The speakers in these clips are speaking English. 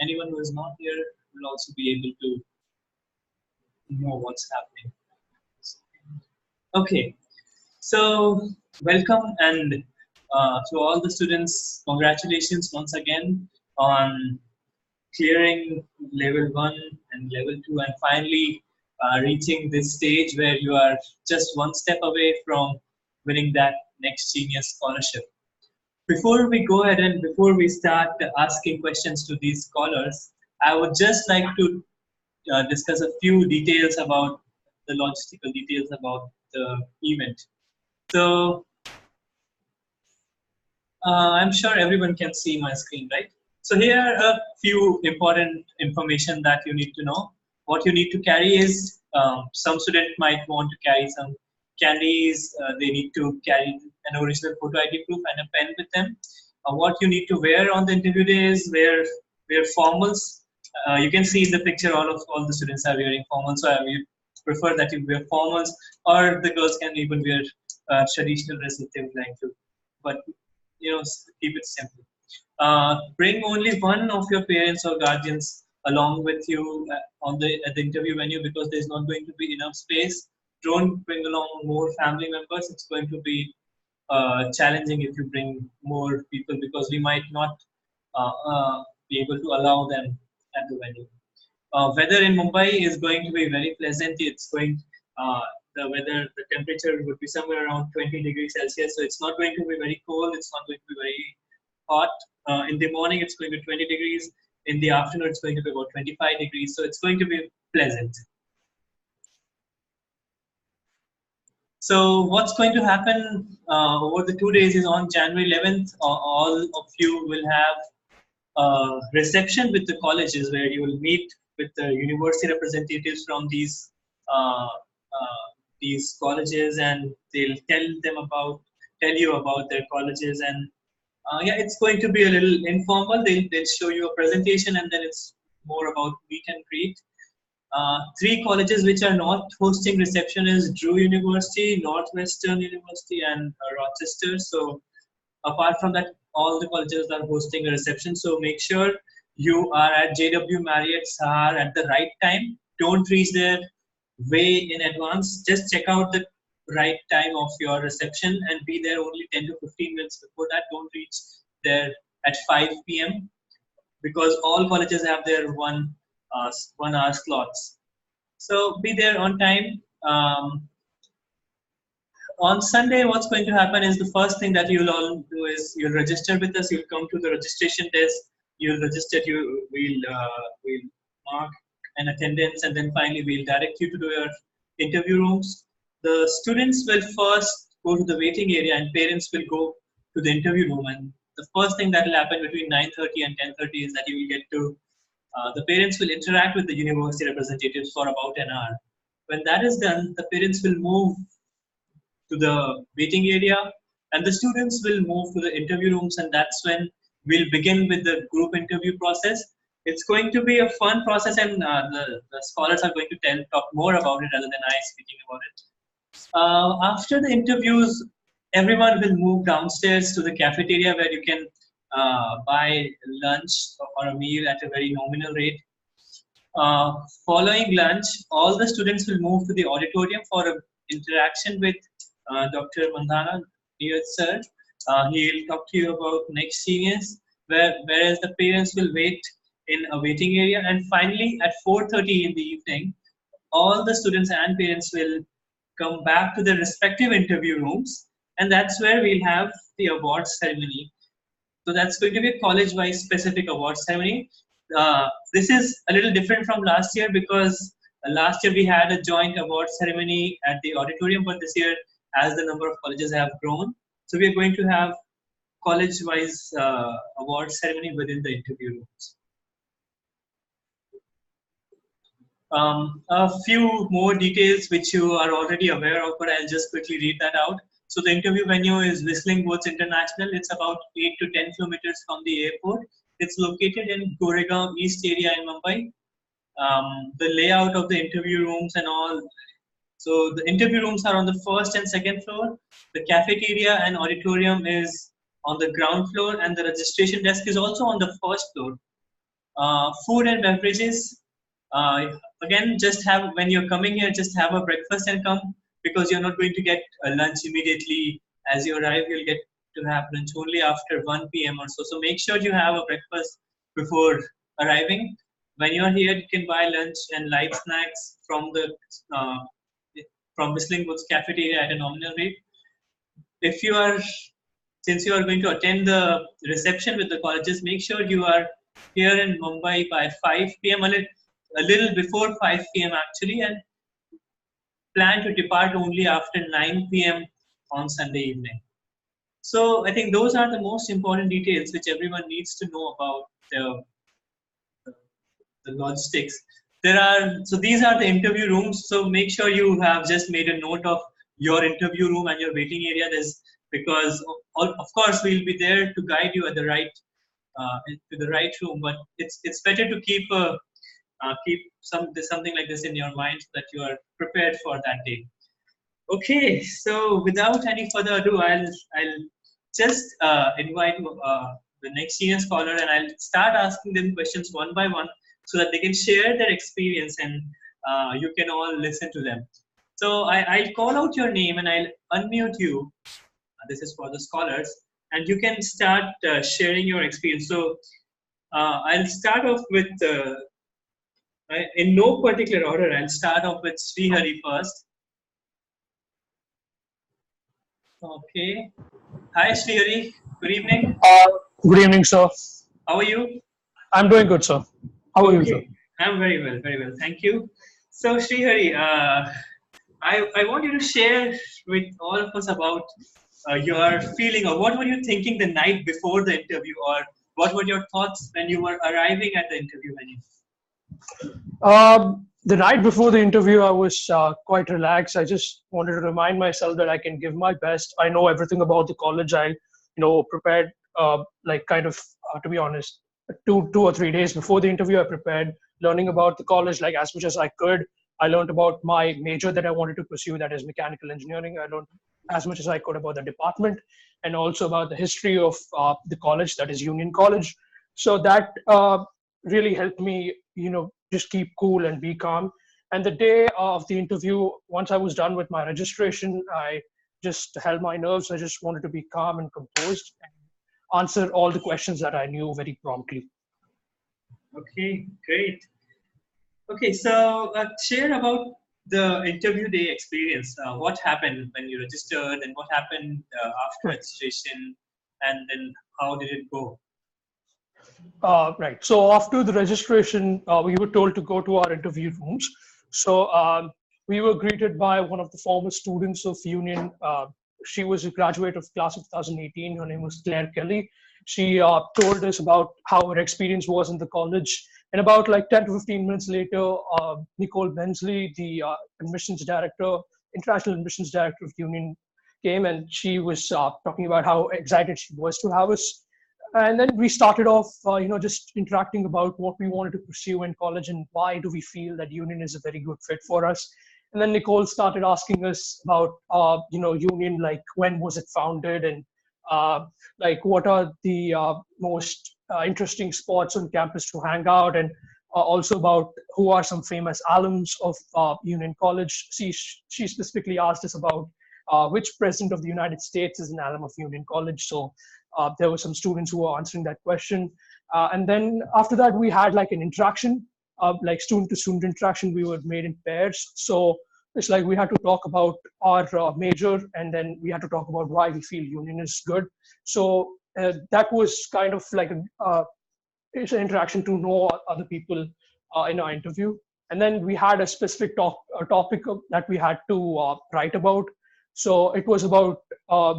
anyone who is not here will also be able to know what's happening. Okay, so welcome and to all the students, congratulations once again on clearing level 1 and level 2 and finally reaching this stage where you are just one step away from winning that next genius scholarship. Before we go ahead and before we start asking questions to these scholars, I would just like to discuss a few details about the logistical details about the event. So I'm sure everyone can see my screen, right? So here are a few important information that you need to know. What you need to carry is some student might want to carry some candies. They need to carry an original photo ID proof and a pen with them. What you need to wear on the interview day is wear formals. You can see in the picture all the students are wearing formals. So I would prefer that you wear formals, or the girls can even wear traditional dress if they would like to. But keep it simple. Bring only one of your parents or guardians along with you at the interview venue, because there's not going to be enough space. Don't bring along more family members. It's going to be challenging if you bring more people, because we might not be able to allow them at the venue. Weather in Mumbai is going to be very pleasant. The temperature would be somewhere around 20 degrees Celsius. So it's not going to be very cold. It's not going to be very hot. In the morning, it's going to be 20 degrees. In the afternoon, it's going to be about 25 degrees. So it's going to be pleasant. So what's going to happen over the 2 days is on January 11th, all of you will have a reception with the colleges where you will meet with the university representatives from these colleges, and they'll tell you about their colleges. And yeah, it's going to be a little informal. They'll show you a presentation, and then it's more about meet and greet. 3 colleges which are not hosting reception is Drew University, Northwestern University, and Rochester. So apart from that, all the colleges are hosting a reception. So make sure you are at JW Marriott Sahar at the right time. Don't reach there way in advance. Just check out the right time of your reception and be there only 10 to 15 minutes before that. Don't reach there at 5 p.m. because all colleges have their 1 hour slots. So be there on time. On Sunday, what's going to happen is the first thing that you'll all do is you'll register with us. You'll come to the registration desk. You'll register. We'll mark an attendance, and then finally we'll direct you to your interview rooms. The students will first go to the waiting area, and parents will go to the interview room. And the first thing that will happen between 9:30 and 10:30 is that you will get to the parents will interact with the university representatives for about an hour. When that is done, the parents will move to the waiting area, and the students will move to the interview rooms, and that's when we'll begin with the group interview process. It's going to be a fun process, and the scholars are going to talk more about it rather than I speaking about it. After the interviews, everyone will move downstairs to the cafeteria where you can buy lunch or a meal at a very nominal rate. Following lunch, all the students will move to the auditorium for an interaction with Dr. Mandhana, dear sir. He'll talk to you about next seniors, whereas the parents will wait in a waiting area. And finally, at 4:30 in the evening, all the students and parents will come back to their respective interview rooms, and that's where we'll have the awards ceremony. So that's going to be a college-wise specific awards ceremony. This is a little different from last year because last year we had a joint award ceremony at the auditorium, but this year, as the number of colleges have grown, so we are going to have college-wise award ceremony within the interview rooms. A few more details which you are already aware of, but I'll just quickly read that out. So the interview venue is Whistling Woods International. It's about 8 to 10 kilometers from the airport. It's located in Goregaon East area in Mumbai. The layout of the interview rooms and all. So the interview rooms are on the first and second floor. The cafeteria and auditorium is on the ground floor, and the registration desk is also on the first floor. Food and beverages. Uh, Again, just have when you're coming here, just have a breakfast and come, because you're not going to get a lunch immediately as you arrive. You'll get to have lunch only after 1 p.m. or so. So make sure you have a breakfast before arriving. When you're here, you can buy lunch and light snacks uh, from Whistling Woods cafeteria at a nominal rate. If you are Since you are going to attend the reception with the colleges, make sure you are here in Mumbai by 5 p.m. A little before 5 p.m. actually, and plan to depart only after 9 p.m. on Sunday evening. So I think those are the most important details which everyone needs to know about the logistics. These are the interview rooms. So make sure you have just made a note of your interview room and your waiting area. Because of course we'll be there to guide you at the to the right room. But it's better to keep something like this in your mind so that you are prepared for that day. Okay, so without any further ado, I'll just invite the next senior scholar, and I'll start asking them questions one by one so that they can share their experience, and you can all listen to them. So I'll call out your name and I'll unmute you. This is for the scholars, and you can start sharing your experience. So I'll start off with in no particular order. I'll start off with Srihari first. Okay. Hi, Srihari. Good evening. Uh, Good evening, sir. How are you? I'm doing good, sir. How are you, sir? Okay. I'm very well, very well. Thank you. So, Srihari, I want you to share with all of us about your feeling, or what were you thinking the night before the interview, or what were your thoughts when you were arriving at the interview venue? The night before the interview, I was quite relaxed. I just wanted to remind myself that I can give my best. I know everything about the college. Prepared, like kind of, to be honest, 2 or 3 days before the interview, I prepared, learning about the college like as much as I could. I learned about my major that I wanted to pursue, that is mechanical engineering. I learned as much as I could about the department, and also about the history of the college, that is Union College. So that really helped me, just keep cool and be calm. And the day of the interview, once I was done with my registration, I just held my nerves. I just wanted to be calm and composed and answer all the questions that I knew very promptly. Okay, great. Okay, so share about the interview day experience. What happened when you registered, and what happened after Right. registration, and then how did it go? Right. So after the registration, we were told to go to our interview rooms. So we were greeted by one of the former students of Union. She was a graduate of class of 2018. Her name was Claire Kelly. She told us about how her experience was in the college. And about like 10 to 15 minutes later, Nicole Bensley, the admissions director, international admissions director of Union, came, and she was talking about how excited she was to have us. And then we started off, just interacting about what we wanted to pursue in college and why do we feel that Union is a very good fit for us. And then Nicole started asking us about, Union, like when was it founded, and like what are the most interesting spots on campus to hang out, and also about who are some famous alums of Union College. She specifically asked us about which president of the United States is an alum of Union College. So there were some students who were answering that question. And then after that, we had like an interaction, like student to student interaction. We were made in pairs. So it's like we had to talk about our major, and then we had to talk about why we feel Union is good. So that was kind of like it's an interaction to know other people in our interview. And then we had a specific topic that we had to write about. So it was about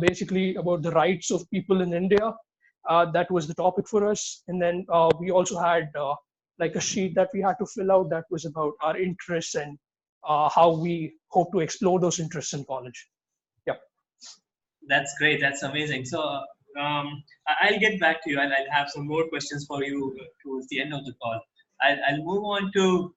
basically about the rights of people in India. That was the topic for us. And then we also had like a sheet that we had to fill out that was about our interests and how we hope to explore those interests in college. Yeah. That's great. That's amazing. So I'll get back to you, and I'll have some more questions for you towards the end of the call. I'll move on to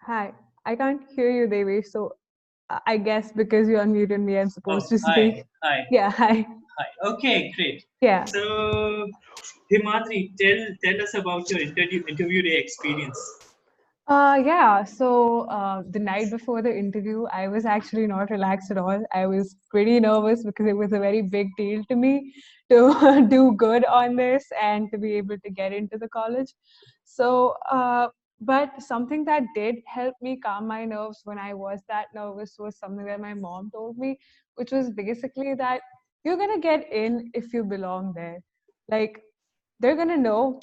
Hi. I can't hear you, Devi. So I guess because you unmuted me, I'm supposed Oh, to hi, speak. hi, Yeah. Hi. hi. Okay, great. Yeah. So, Himadri, tell us about your interview day experience. Yeah. So the night before the interview, I was actually not relaxed at all. I was pretty nervous because it was a very big deal to me to do good on this and to be able to get into the college. So, but something that did help me calm my nerves when I was that nervous was something that my mom told me, which was basically that you're gonna get in if you belong there. Like they're gonna know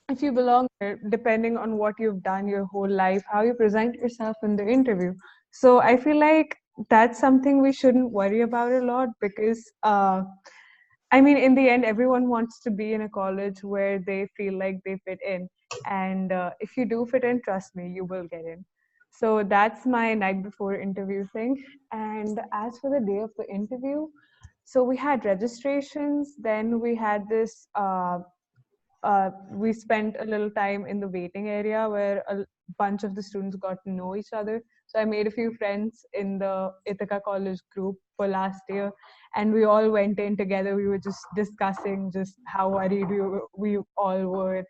if you belong there, depending on what you've done your whole life, how you present yourself in the interview. So I feel like that's something we shouldn't worry about a lot because, I mean, in the end, everyone wants to be in a college where they feel like they fit in. And if you do fit in, trust me, you will get in. So that's my night before interview thing. And as for the day of the interview, so we had registrations, then we had this we spent a little time in the waiting area where a bunch of the students got to know each other. So I made a few friends in the Ithaca College group for last year, and we all went in together. We were just discussing just how worried we all were,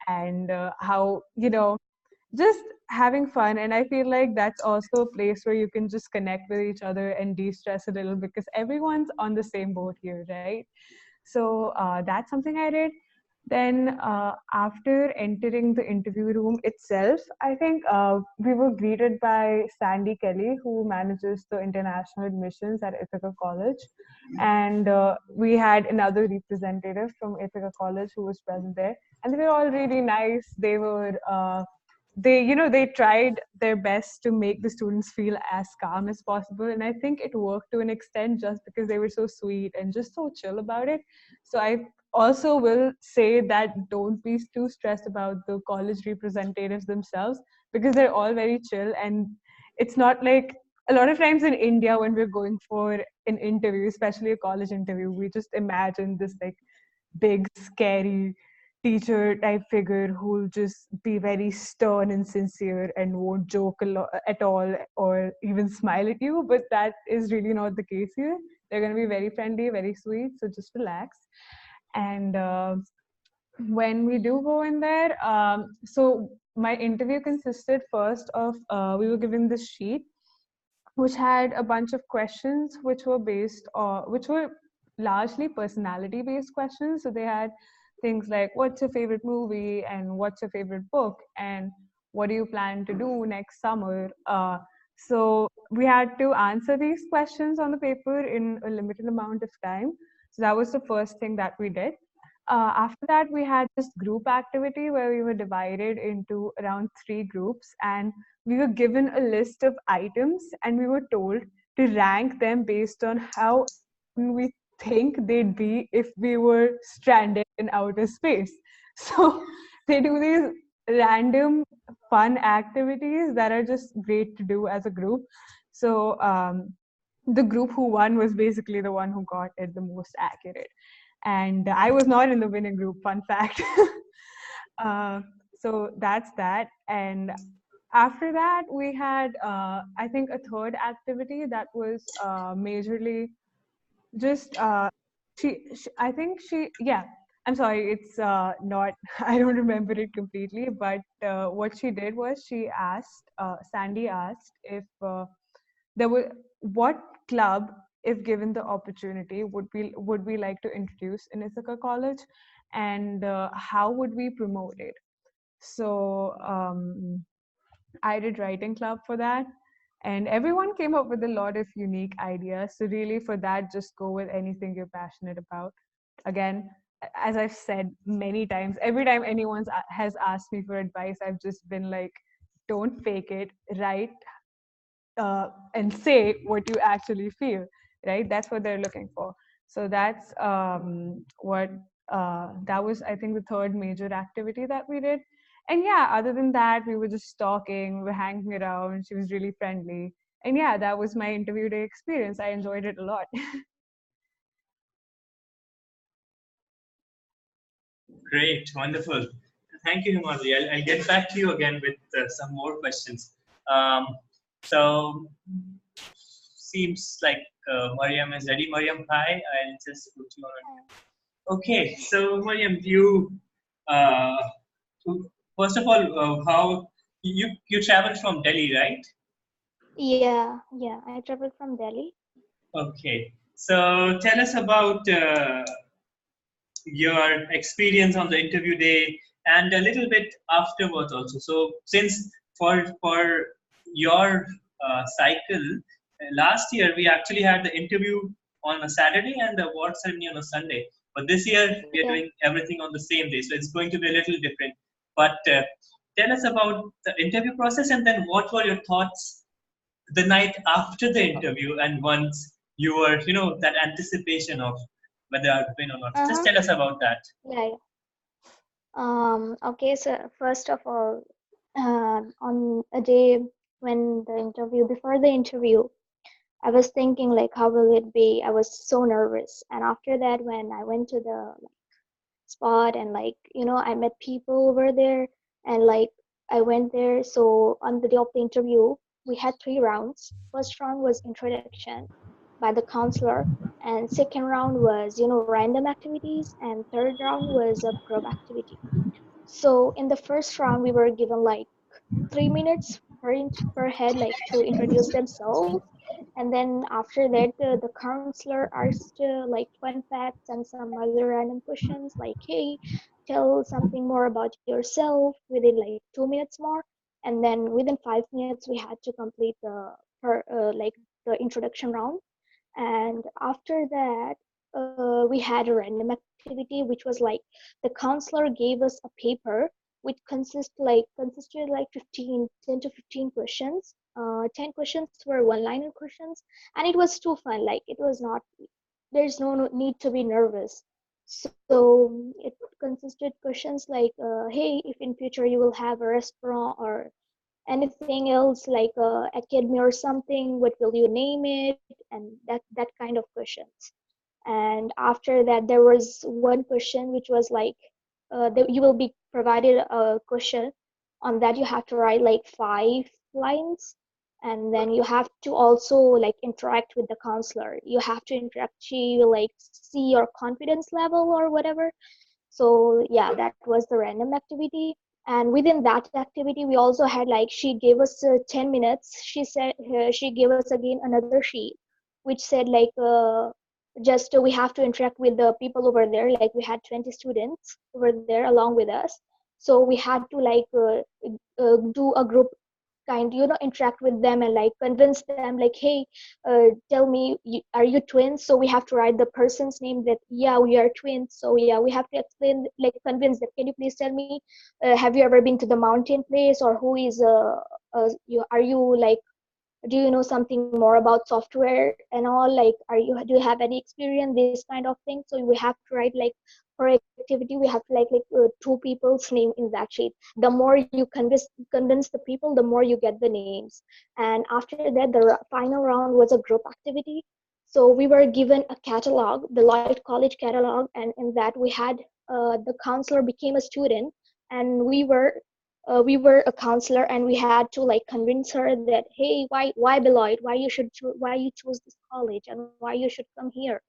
and how just having fun. And I feel like that's also a place where you can just connect with each other and de-stress a little because everyone's on the same boat here, right? So that's something I did. Then after entering the interview room itself, I think we were greeted by Sandy Kelly, who manages the international admissions at Ithaca College. And we had another representative from Ithaca College who was present there. And they were all really nice. They tried their best to make the students feel as calm as possible, and I think it worked to an extent just because they were so sweet and just so chill about it. So I also will say that don't be too stressed about the college representatives themselves because they're all very chill. And it's not like a lot of times in India when we're going for an interview, especially a college interview, we just imagine this like big scary teacher type figure who'll just be very stern and sincere and won't joke a lot at all or even smile at you, but that is really not the case here. They're going to be very friendly, very sweet, so just relax. And when we do go in there, so my interview consisted first of we were given this sheet which had a bunch of questions which were largely personality based questions. So they had things like what's your favorite movie and what's your favorite book and what do you plan to do next summer. So we had to answer these questions on the paper in a limited amount of time. So that was the first thing that we did. After that, we had this group activity where we were divided into around three groups, and we were given a list of items and we were told to rank them based on how we think they'd be if we were stranded in outer space. So they do these random fun activities that are just great to do as a group. So the group who won was basically the one who got it the most accurate. And I was not in the winning group, fun fact. uh, so that's that. And after that, we had, I think, a third activity that was majorly just I think yeah. I'm sorry, it's not. I don't remember it completely, but what she did was Sandy asked if there were what club, if given the opportunity, would we like to introduce in Ithaca College, and how would we promote it? So I did writing club for that, and everyone came up with a lot of unique ideas. So really, for that, just go with anything you're passionate about. Again, as I've said many times, every time anyone has asked me for advice, I've just been like, don't fake it, write and say what you actually feel, right? That's what they're looking for. So that's what that was, I think, the third major activity that we did. And yeah, other than that, we were just talking, we were hanging around. She was really friendly. And yeah, that was my interview day experience. I enjoyed it a lot. Great, wonderful. Thank you, Himadri. I'll get back to you again with some more questions. Um, so seems like Mariam is ready. Mariam, hi. I'll just put you on. Okay, so Mariam, you uh, first of all, how you traveled from Delhi, right? Yeah, I traveled from Delhi. Okay, so tell us about your experience on the interview day and a little bit afterwards also. So since for your cycle last year we actually had the interview on a Saturday and the award ceremony on a Sunday, but this year we are Yeah. doing everything on the same day, so it's going to be a little different. But tell us about the interview process, and then what were your thoughts the night after the interview, and once you were, that anticipation of whether I'd win or not. Just Uh-huh. tell us about that. Yeah. Okay, so first of all, on a day when the interview, before the interview, I was thinking like, how will it be? I was so nervous. And after that, when I went to the spot and I met people over there and I went there. So on the day of the interview, we had 3 rounds. First round was introduction by the counselor, and second round was random activities, and third round was a group activity. So in the first round, we were given like 3 minutes per head, like to introduce themselves, and then after that, the counselor asked fun facts and some other random questions, like, "Hey, tell something more about yourself," within like 2 minutes more, and then within 5 minutes, we had to complete the introduction round. And after that, we had a random activity, which was like the counselor gave us a paper which consisted like 10 to 15 questions. 10 questions were one-liner questions, and it was too fun. Like, it was not, there's no need to be nervous. So it consisted questions like, hey, if in future you will have a restaurant or anything else like academy or something, what will you name it, and that kind of questions. And after that, there was one question which was like, you will be provided a question. On that, you have to write like 5 lines, and then you have to also like interact with the counselor. You have to interact, she will like see your confidence level or whatever. So yeah, that was the random activity. And within that activity, we also had like, she gave us 10 minutes. She said, she gave us again another sheet which said like, just we have to interact with the people over there. Like, we had 20 students over there along with us, so we had to do a group kind, interact with them and like convince them like, hey, tell me, are you twins? So we have to write the person's name that, yeah, we are twins. So yeah, we have to explain, like convince that, can you please tell me, have you ever been to the mountain place, or who is are you like, do you know something more about software and all, like, do you have any experience, this kind of thing. So we have to write like, for activity, we have to two people's name in that sheet. The more you convince the people, the more you get the names. And after that, the final round was a group activity. So we were given a catalog, the Lloyd College catalog, and in that we had, the counselor became a student, and we were a counselor, and we had to like convince her that, hey, why Beloit, why you choose this college, and why you should come here,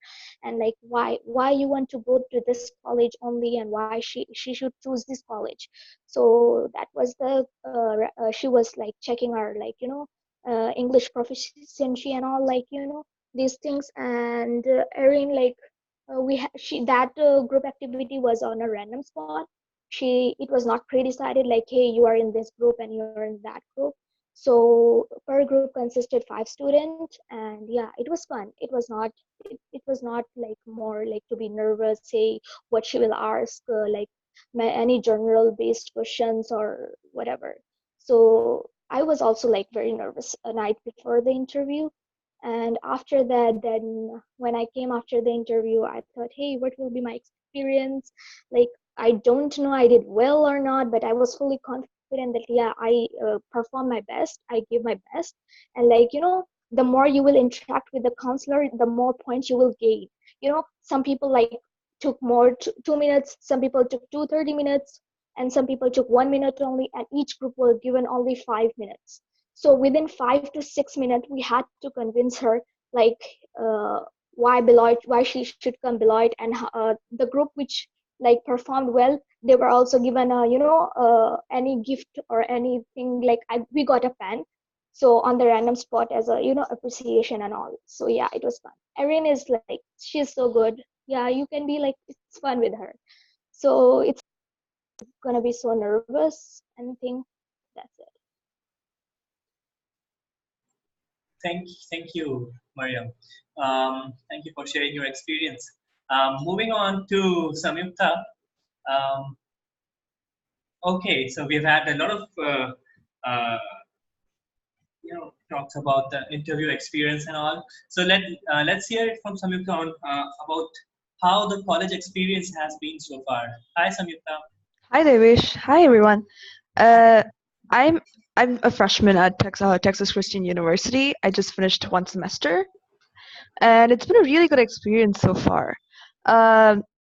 and like why you want to go to this college only, and why she should choose this college. So that was she was like checking our English proficiency and all, these things. And Erin, like, she that group activity was on a random spot. It was not pre-decided like, hey, you are in this group and you're in that group. So per group consisted 5 students, and yeah, it was fun. It was not like more like to be nervous, say what she will ask, any general based questions or whatever. So I was also like very nervous a night before the interview. And after that, then when I came after the interview, I thought, hey, what will be my experience? Like, I don't know I did well or not, but I was fully confident that, yeah, I performed my best. I gave my best. And the more you will interact with the counselor, the more points you will gain. Some people like took more 2 minutes, some people took 2 30 minutes, and some people took 1 minute only, and each group were given only 5 minutes. So within 5 to 6 minutes, we had to convince her like why Beloit, why she should come Beloit, and the group which like performed well, they were also given a any gift or anything, like we got a pen, so on the random spot as a appreciation and all. So yeah, it was fun. Erin is like, she's so good. Yeah, you can be like, it's fun with her. So it's gonna be so nervous and think that's it. Thank you, Mariam. Thank you for sharing your experience. Moving on to Samyukta. Um, okay, so we've had a lot of talks about the interview experience and all. So let's hear it from Samyukta on about how the college experience has been so far. Hi, Samyukta. Hi, Devish. Hi, everyone. Uh, I'm I'm a freshman at Texas Christian University. I just finished one semester, and it's been a really good experience so far.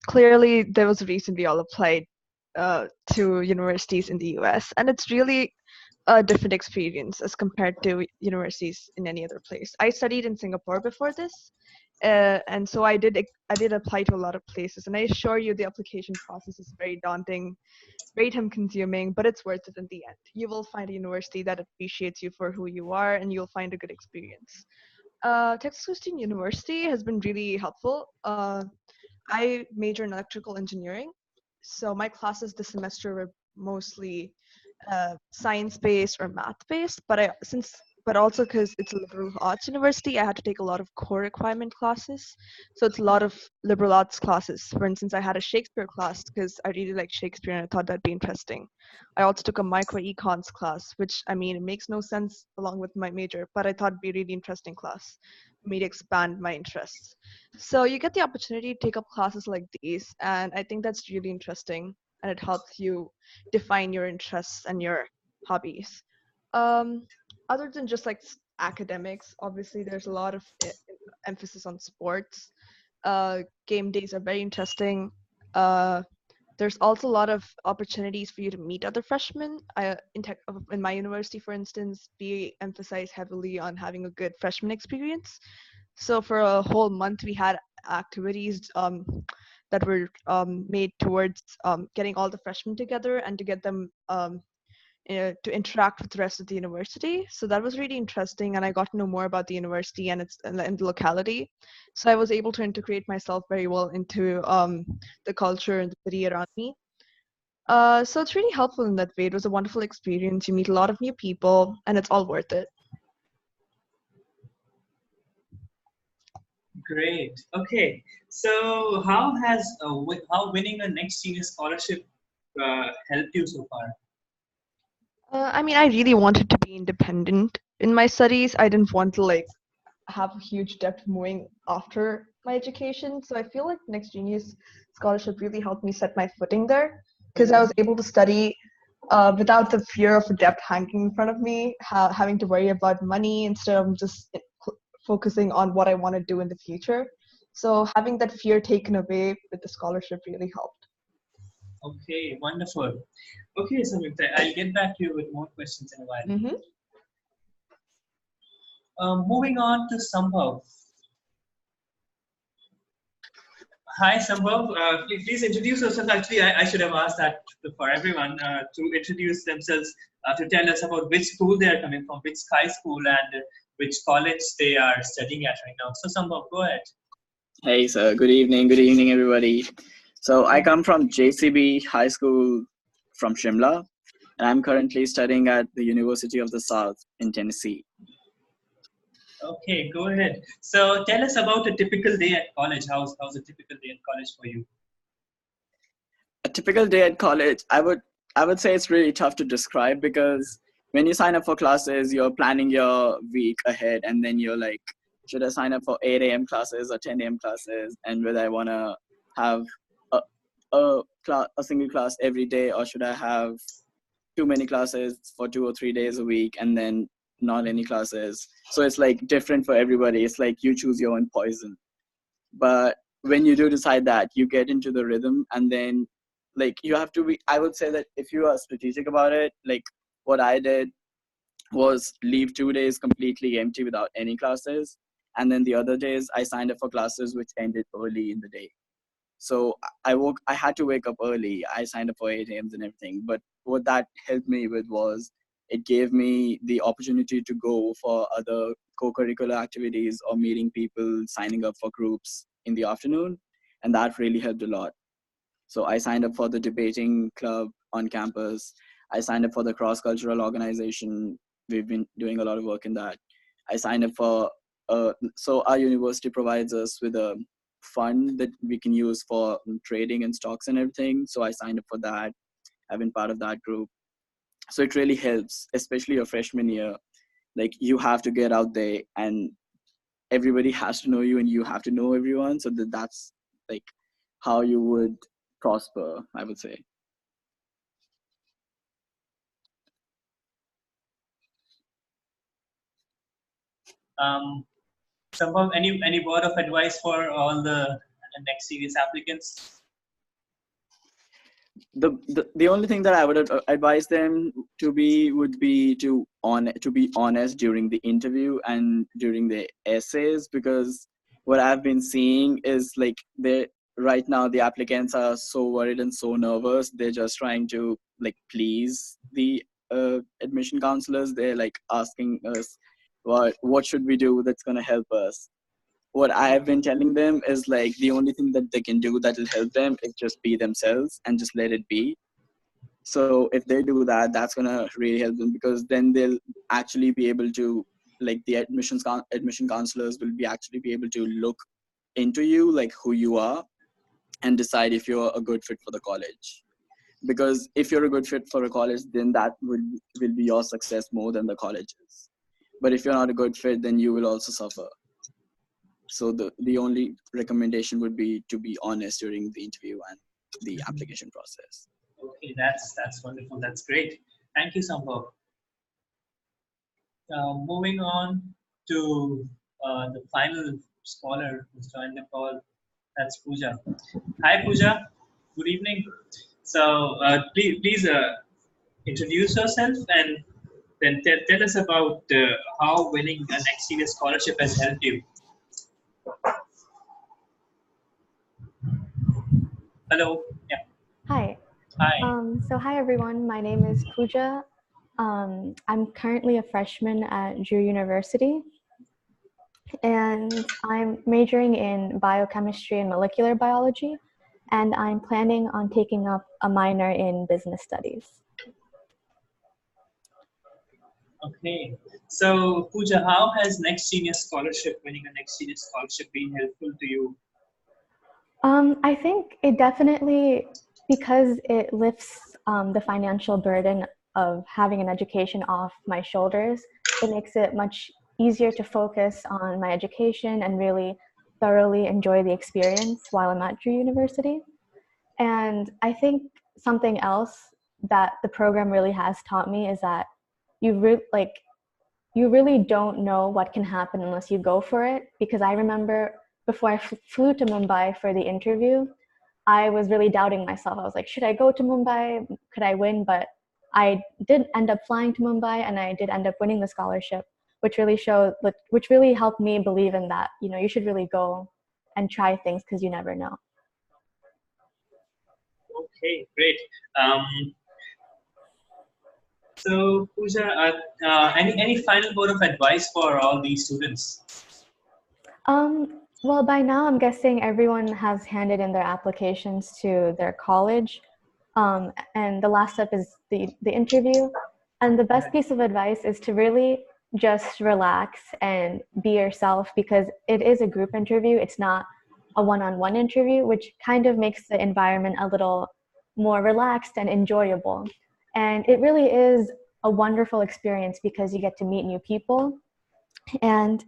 Clearly, there was a reason we all applied to universities in the U.S., and it's really a different experience as compared to universities in any other place. I studied in Singapore before this, and so I did apply to a lot of places, and I assure you the application process is very daunting, very time consuming, but it's worth it in the end. You will find a university that appreciates you for who you are, and you'll find a good experience. Texas Christian University has been really helpful. I major in electrical engineering, so my classes this semester were mostly science based or math based. But also because it's a liberal arts university, I had to take a lot of core requirement classes. So it's a lot of liberal arts classes. For instance, I had a Shakespeare class because I really like Shakespeare and I thought that'd be interesting. I also took a micro econs class, which I mean it makes no sense along with my major, but I thought it'd be a really interesting class for me to expand my interests. So you get the opportunity to take up classes like these, and I think that's really interesting, and it helps you define your interests and your hobbies. Um, Other than just like academics, obviously there's a lot of emphasis on sports. Game days are very interesting. Uh, there's also a lot of opportunities for you to meet other freshmen. In my university, for instance, we emphasize heavily on having a good freshman experience. So for a whole month, we had activities that were made towards getting all the freshmen together and to get them to interact with the rest of the university. So that was really interesting, and I got to know more about the university and and the locality. So I was able to integrate myself very well into the culture and the city around me. So it's really helpful in that way. It was a wonderful experience. You meet a lot of new people, and it's all worth it. Great. Okay. So how winning a next genius scholarship helped you so far? I mean, I really wanted to be independent in my studies. I didn't want to like have a huge debt moving after my education. So I feel like Next Genius Scholarship really helped me set my footing there because I was able to study without the fear of a debt hanging in front of me, having to worry about money instead of just focusing on what I want to do in the future. So having that fear taken away with the scholarship really helped. Okay, wonderful. Okay, so I'll get back to you with more questions in a while. Mm-hmm. Moving on to Sambhav. Hi, Sambhav. Please introduce yourself. Actually, I should have asked that for everyone to introduce themselves, to tell us about which school they are coming from, which Sky School, and which college they are studying at right now. So, Sambhav, go ahead. Hey, sir. Good evening, everybody. So I come from JCB High School from Shimla, and I'm currently studying at the University of the South in Tennessee. Okay, go ahead. So tell us about a typical day at college. How's a typical day at college for you? A typical day at college, I would say it's really tough to describe because when you sign up for classes, you're planning your week ahead, and then you're like, should I sign up for 8 a.m. classes or 10 a.m. classes, and whether I want to have a single class every day, or should I have too many classes for 2 or 3 days a week and then not any classes. So it's like different for everybody. It's like you choose your own poison. But when you do decide that, you get into the rhythm, and then like you have to be, I would say that if you are strategic about it, like what I did, was leave 2 days completely empty without any classes, and then the other days I signed up for classes which ended early in the day. So I had to wake up early. I signed up for 8 a.m. and everything. But what that helped me with was it gave me the opportunity to go for other co-curricular activities or meeting people, signing up for groups in the afternoon. And that really helped a lot. So I signed up for the debating club on campus. I signed up for the cross-cultural organization. We've been doing a lot of work in that. I signed up for, so our university provides us with a fund that we can use for trading and stocks and everything. So I signed up for that. I've been part of that group. So it really helps, especially your freshman year. Like you have to get out there and everybody has to know you and you have to know everyone. So that's like how you would prosper, I would say. Somehow, any word of advice for all the next series applicants? The only thing that I would advise them to be would be to be honest during the interview and during the essays, because what I've been seeing is like they right now the applicants are so worried and so nervous. They're just trying to like please the admission counselors. They're like asking us what should we do that's going to help us. What I've been telling them is like the only thing that they can do that will help them is just be themselves and just let it be. So if they do that, that's gonna really help them, because then they'll actually be able to, like the admission counselors will be actually be able to look into you, like who you are, and decide if you're a good fit for the college. Because if you're a good fit for a college, then that will be your success more than the college's. But if you're not a good fit, then you will also suffer. So the only recommendation would be to be honest during the interview and the application process. Okay, that's wonderful. That's great. Thank you, Sambhav. Moving on to the final scholar who's joined the call. That's Pooja. Hi, Pooja. Good evening. So please introduce yourself and then tell us about how winning an next serious scholarship has helped you. Hello. Yeah. Hi. Hi. So hi everyone. My name is Pooja. I'm currently a freshman at Drew University, and I'm majoring in biochemistry and molecular biology, and I'm planning on taking up a minor in business studies. Okay. So Pooja, how has Next Genius Scholarship, winning a Next Genius Scholarship, been helpful to you? I think it definitely, because it lifts the financial burden of having an education off my shoulders, it makes it much easier to focus on my education and really thoroughly enjoy the experience while I'm at Drew University. And I think something else that the program really has taught me is that you really don't know what can happen unless you go for it. Because I remember before I flew to Mumbai for the interview, I was really doubting myself. I was like, should I go to Mumbai? Could I win? But I did end up flying to Mumbai, and I did end up winning the scholarship, which really helped me believe in that. You know, you should really go and try things because you never know. Okay, great. So Pooja, any final word of advice for all these students? Well, by now I'm guessing everyone has handed in their applications to their college, and the last step is the interview. And the best piece of advice is to really just relax and be yourself, because it is a group interview. It's not a one-on-one interview, which kind of makes the environment a little more relaxed and enjoyable. And it really is a wonderful experience because you get to meet new people. And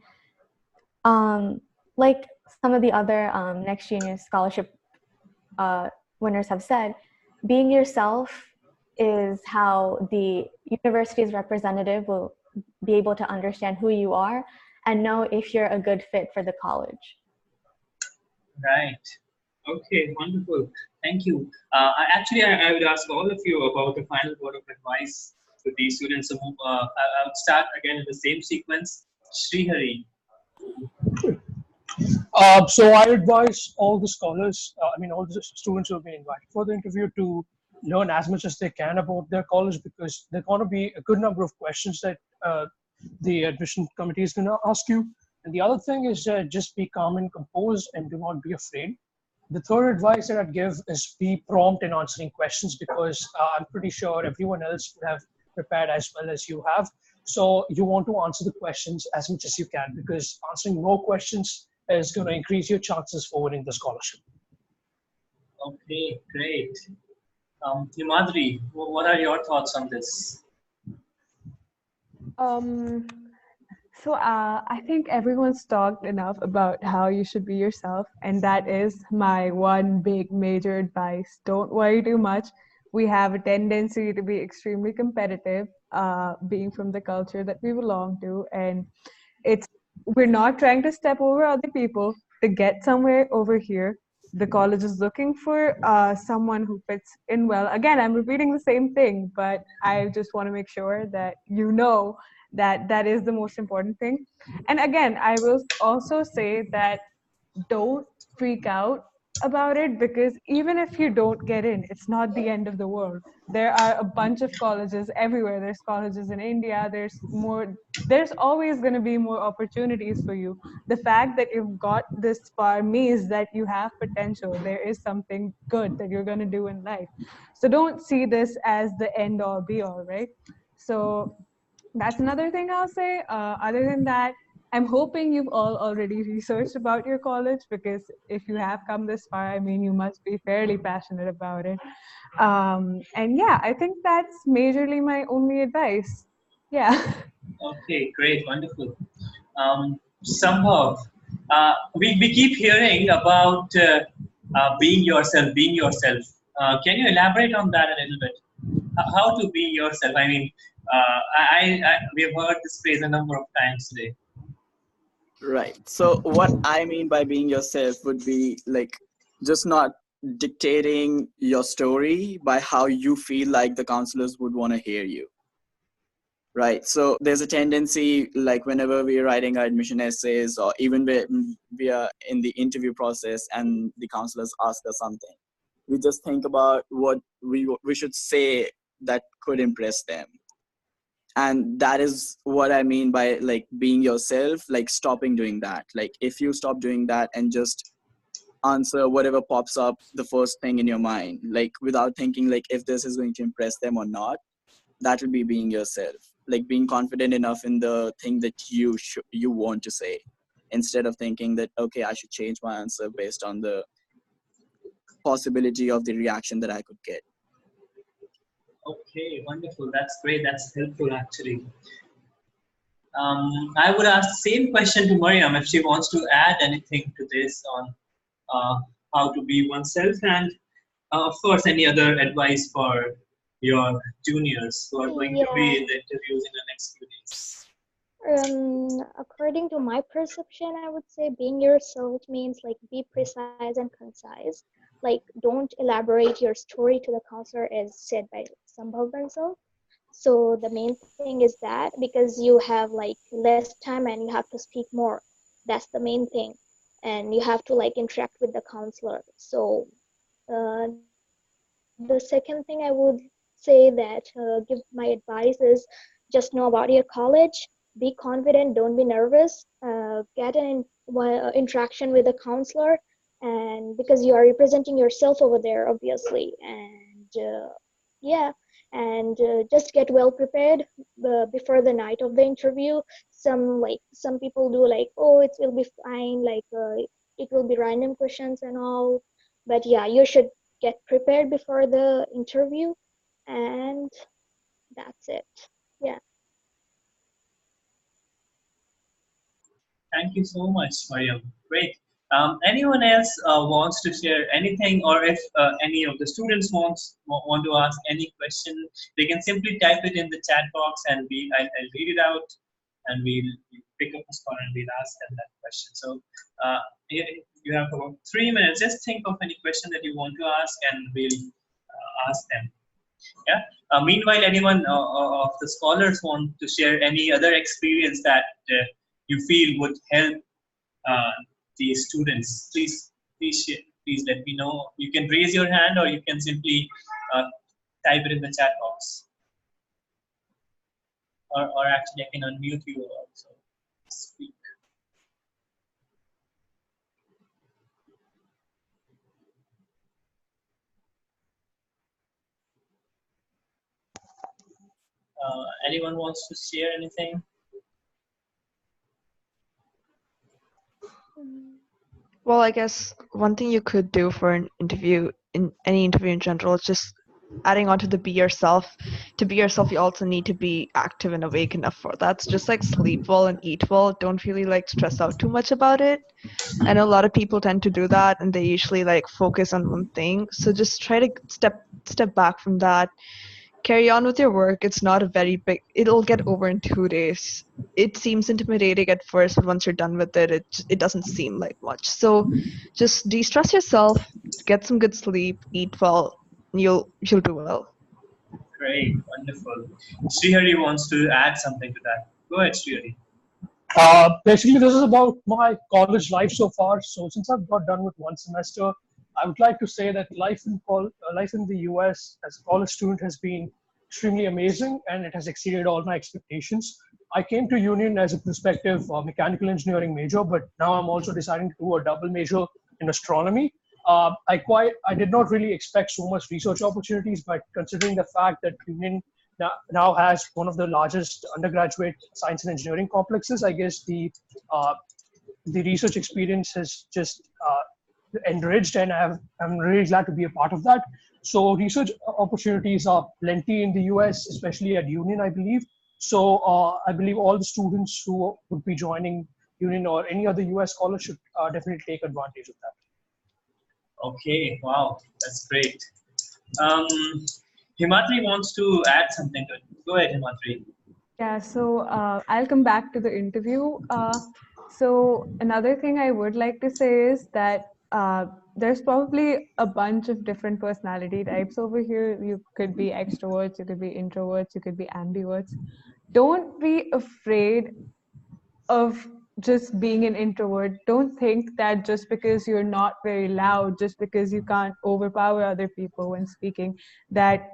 like some of the other Next Genius Scholarship winners have said, being yourself is how the university's representative will be able to understand who you are and know if you're a good fit for the college. Right. Okay, wonderful. Thank you. I would ask all of you about the final word of advice to these students. So I'll start again in the same sequence. Srihari. So I advise all the scholars, all the students who have been invited for the interview to learn as much as they can about their college, because there are going to be a good number of questions that the admission committee is going to ask you. And the other thing is just be calm and composed and do not be afraid. The third advice that I'd give is be prompt in answering questions, because I'm pretty sure everyone else would have prepared as well as you have. So you want to answer the questions as much as you can, because answering more questions is going to increase your chances for winning the scholarship. Okay, great. Himadri, what are your thoughts on this? I think everyone's talked enough about how you should be yourself, and that is my one big major advice. Don't worry too much. We have a tendency to be extremely competitive, being from the culture that we belong to, and it's we're not trying to step over other people to get somewhere over here. The college is looking for someone who fits in well. Again, I'm repeating the same thing, but I just want to make sure that you know that that is the most important thing. And again, I will also say that don't freak out about it, because even if you don't get in, it's not the end of the world. There are a bunch of colleges everywhere. There's colleges in India. There's always going to be more opportunities for you. The fact that you've got this far means that you have potential. There is something good that you're going to do in life. So don't see this as the end all be all, right? So that's another thing I'll say. Other than that, I'm hoping you've all already researched about your college, because if you have come this far, I mean, you must be fairly passionate about it. And yeah, I think that's majorly my only advice. Yeah. Okay, great, wonderful. Sambhav, we keep hearing about being yourself, being yourself. Can you elaborate on that a little bit? How to be yourself? I mean, we have heard this phrase a number of times today. Right. So what I mean by being yourself would be like just not dictating your story by how you feel like the counselors would want to hear you. Right. So there's a tendency, like whenever we're writing our admission essays, or even when we are in the interview process and the counselors ask us something, we just think about what we should say that could impress them. And that is what I mean by like being yourself, like stopping doing that. Like if you stop doing that and just answer whatever pops up the first thing in your mind, like without thinking like if this is going to impress them or not, that would be being yourself. Like being confident enough in the thing that you want to say, instead of thinking that, okay, I should change my answer based on the possibility of the reaction that I could get. Okay, wonderful. That's great. That's helpful, actually. I would ask the same question to Mariam if she wants to add anything to this on uh, how to be oneself, and of course, any other advice for your juniors who are going to be in the interviews in the next few days. According to my perception, I would say being yourself means like be precise and concise. Like don't elaborate your story to the counselor as said by Sambhav himself. So the main thing is that because you have like less time and you have to speak more, that's the main thing, and you have to like interact with the counselor. So the second thing I would say that give my advice is just know about your college, be confident, don't be nervous, get interaction with the counselor, and because you are representing yourself over there obviously, and yeah, and just get well prepared before the night of the interview. Some people do like, oh, it will be fine, like it will be random questions and all, but yeah, you should get prepared before the interview, and that's it. Yeah. Thank you so much, Mariam. Great. Anyone else wants to share anything, or if any of the students want to ask any question, they can simply type it in the chat box, and I'll read it out, and we'll pick up a spot and we'll ask them that question. So you have about 3 minutes. Just think of any question that you want to ask, and we'll ask them. Yeah. Meanwhile, anyone of the scholars want to share any other experience that you feel would help uh, the students? Please let me know. You can raise your hand, or you can simply uh, type it in the chat box, or actually I can unmute you also. Speak. Anyone wants to share anything? Well, I guess one thing you could do for an interview, in any interview in general, is just adding on to the be yourself. To be yourself, you also need to be active and awake enough for that. So just like sleep well and eat well. Don't really like stress out too much about it. I know a lot of people tend to do that, and they usually like focus on one thing. So just try to step back from that. Carry on with your work. It's not a very big. It'll get over in 2 days. It seems intimidating at first, but once you're done with it, it doesn't seem like much. So, just de-stress yourself, get some good sleep, eat well, and you'll do well. Great, wonderful. Srihari wants to add something to that. Go ahead, Srihari. Basically, this is about my college life so far. So since I've got done with one semester, I would like to say that life in the US as a college student has been extremely amazing, and it has exceeded all my expectations. I came to Union as a prospective mechanical engineering major, but now I'm also deciding to do a double major in astronomy. I did not really expect so much research opportunities, but considering the fact that Union now has one of the largest undergraduate science and engineering complexes, I guess the research experience has just enriched, and I'm really glad to be a part of that. So research opportunities are plenty in the US, especially at Union, I believe. So I believe all the students who would be joining Union or any other US college should definitely take advantage of that. Okay, wow, that's great. Um, Himatri wants to add something to it. Go ahead, Himatri. Yeah, so I'll come back to the interview. So another thing I would like to say is that there's probably a bunch of different personality types over here. You could be extroverts, you could be introverts, you could be ambiverts. Don't be afraid of just being an introvert. Don't think that just because you're not very loud, just because you can't overpower other people when speaking, that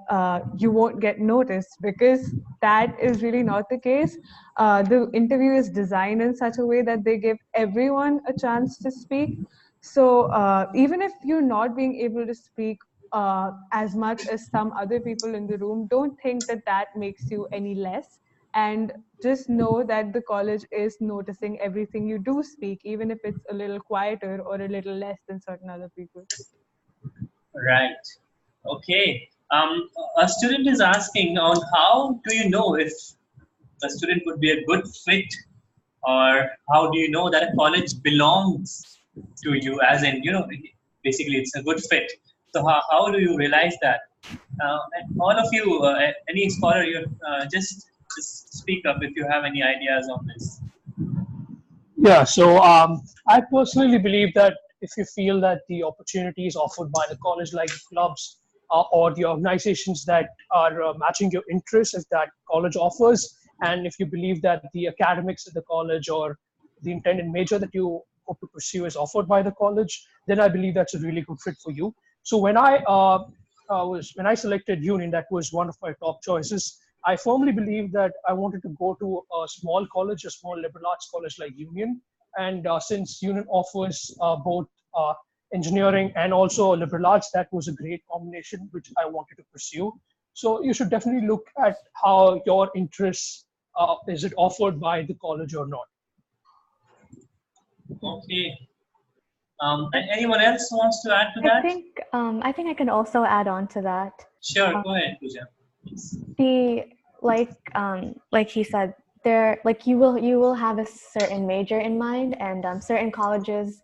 you won't get noticed, because that is really not the case. The interview is designed in such a way that they give everyone a chance to speak. So even if you're not being able to speak as much as some other people in the room, don't think that that makes you any less, and just know that the college is noticing everything you do speak, even if it's a little quieter or a little less than certain other people. Right. Okay. A student is asking on how do you know if a student would be a good fit, or how do you know that a college belongs to you, as in, basically it's a good fit. So how do you realize that? And all of you, any scholar, you just speak up if you have any ideas on this. Yeah, so I personally believe that if you feel that the opportunities offered by the college, like the clubs or the organizations that are matching your interests, if that college offers, and if you believe that the academics at the college or the intended major that you hope to pursue is offered by the college, then I believe that's a really good fit for you. So when I selected Union, that was one of my top choices. I firmly believe that I wanted to go to a small college, a small liberal arts college like Union. And since Union offers both engineering and also liberal arts, that was a great combination which I wanted to pursue. So you should definitely look at how your interests, is it offered by the college or not. Okay. Anyone else wants to add to that? I think I can also add on to that. Sure, go ahead, Pooja. The like he said, there, like you will have a certain major in mind, and certain colleges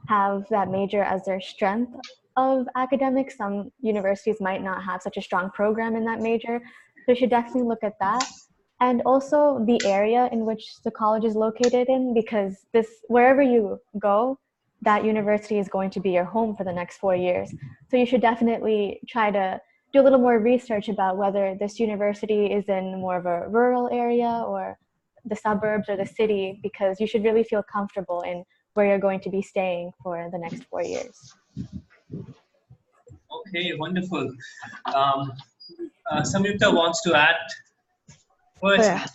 have that major as their strength of academics. Some universities might not have such a strong program in that major, so you should definitely look at that. And also the area in which the college is located in, because this, wherever you go, that university is going to be your home for the next 4 years. So you should definitely try to do a little more research about whether this university is in more of a rural area or the suburbs or the city, because you should really feel comfortable in where you're going to be staying for the next 4 years. Okay, wonderful. Samyukta wants to add. Go ahead, Yeah.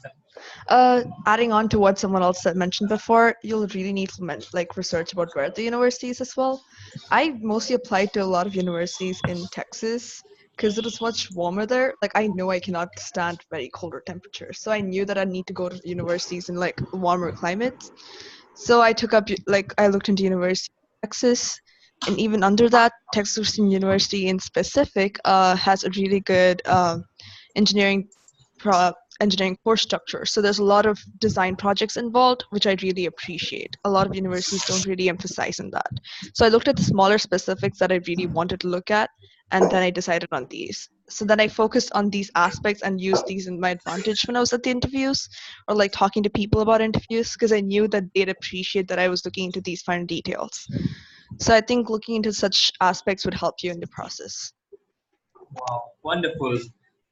Samyukta. Adding on to what someone else had mentioned before, you'll really need to research about where the universities as well. I mostly applied to a lot of universities in Texas because it was much warmer there. Like I know I cannot stand very colder temperatures, so I knew that I need to go to universities in like warmer climates. So I took up I looked into University of Texas, and even under that, Texas Christian University in specific has a really good engineering engineering course structure. So there's a lot of design projects involved, which I really appreciate. A lot of universities don't really emphasize on that. So I looked at the smaller specifics that I really wanted to look at, and then I decided on these. So then I focused on these aspects and used these in my advantage when I was at the interviews or like talking to people about interviews, because I knew that they'd appreciate that I was looking into these fine details. So I think looking into such aspects would help you in the process. Wow, wonderful.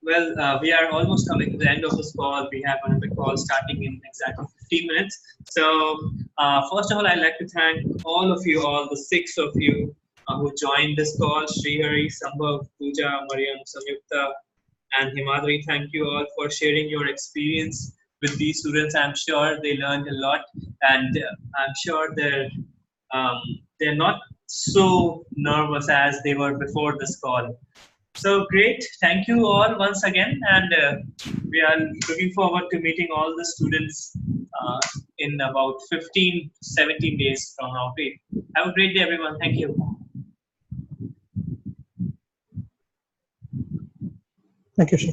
Well, we are almost coming to the end of this call. We have another call starting in exactly 15 minutes. So, first of all, I'd like to thank all of you, all the 6 of you who joined this call: Srihari, Sambhav, Pooja, Mariam, Samyukta, and Himadri. Thank you all for sharing your experience with these students. I'm sure they learned a lot, and I'm sure they're not so nervous as they were before this call. So great, thank you all once again, and we are looking forward to meeting all the students in about 15, 17 days from now. Okay. Have a great day, everyone. Thank you. Thank you, sir.